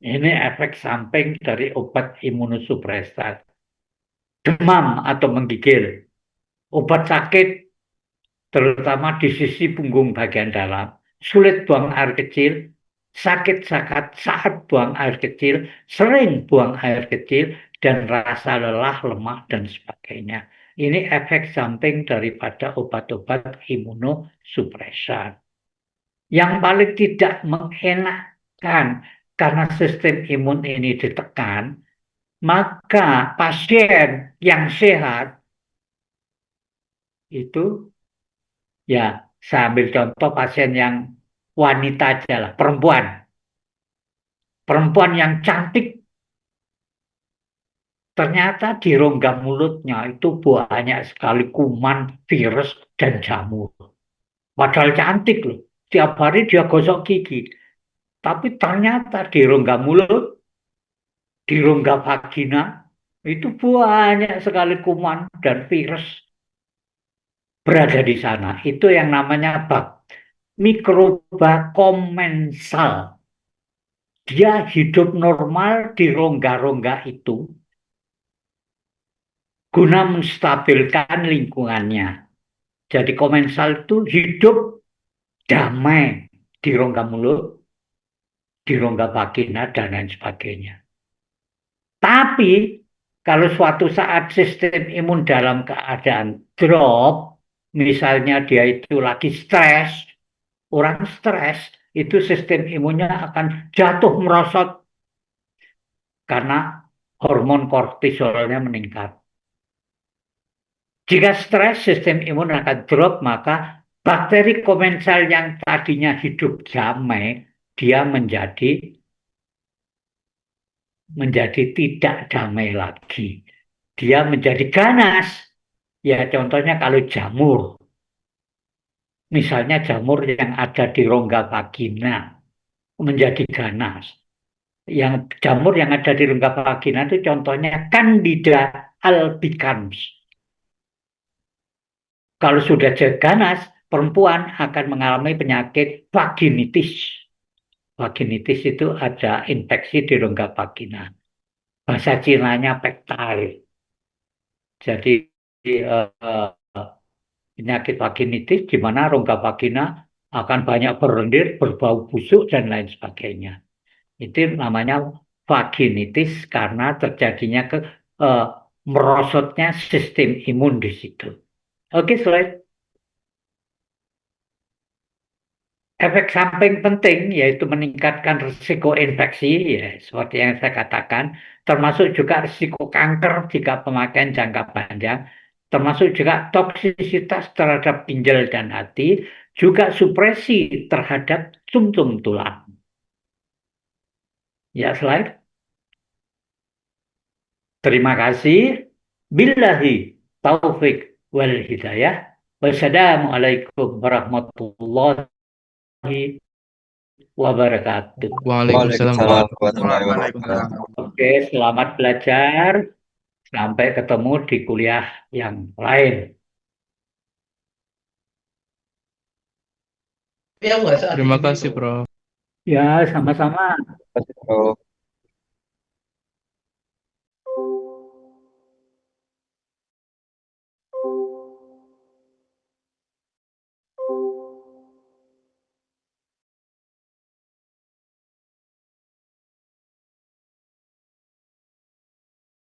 Ini efek samping dari obat imunosupresan. Demam atau menggigil. Obat sakit, terutama di sisi punggung bagian dalam. Sulit buang air kecil, sakit saat buang air kecil, sering buang air kecil, dan rasa lelah, lemah, dan sebagainya. Ini efek samping daripada obat-obat imunosupresan. Yang paling tidak mengenakan karena sistem imun ini ditekan, maka pasien yang sehat itu, ya saya ambil contoh pasien yang wanita aja lah, perempuan yang cantik, ternyata di rongga mulutnya itu banyak sekali kuman, virus, dan jamur. Padahal cantik loh, tiap hari dia gosok gigi, tapi ternyata di rongga mulut, di rongga vagina, itu banyak sekali kuman dan virus berada di sana. Itu yang namanya mikroba komensal. Dia hidup normal di rongga-rongga itu guna menstabilkan lingkungannya. Jadi komensal itu hidup damai di rongga mulut, di rongga vagina, dan lain sebagainya. Tapi kalau suatu saat sistem imun dalam keadaan drop, misalnya dia itu lagi stres, orang stres, itu sistem imunnya akan jatuh merosot karena hormon kortisolnya meningkat. Jika stres, sistem imun akan drop, maka bakteri komensal yang tadinya hidup damai, dia menjadi tidak damai lagi. Dia menjadi ganas. Ya contohnya kalau jamur. Misalnya jamur yang ada di rongga vagina menjadi ganas. Yang jamur yang ada di rongga vagina itu contohnya Candida albicans. Kalau sudah ganas, perempuan akan mengalami penyakit vaginitis. Vaginitis itu ada infeksi di rongga vagina. Bahasa Cinanya pektal. Jadi penyakit vaginitis di mana rongga vagina akan banyak berlendir, berbau busuk, dan lain sebagainya. Itu namanya vaginitis karena terjadinya merosotnya sistem imun di situ. Oke, slide. Efek samping penting yaitu meningkatkan risiko infeksi, ya seperti yang saya katakan, termasuk juga risiko kanker jika pemakaian jangka panjang, termasuk juga toksisitas terhadap ginjal dan hati, juga supresi terhadap sumsum tulang. Ya, slide. Terima kasih. Billahi taufik wal hidayah. Wassalamualaikum warahmatullahi wabarakatuh. Waalaikumsalam Waalaikumsalam warahmatullahi warahmatullahi wabarakatuh. wabarakatuh. Oke, selamat belajar. Sampai ketemu di kuliah yang lain. Terima kasih, Prof. Ya, sama-sama. Terima kasih, Bro.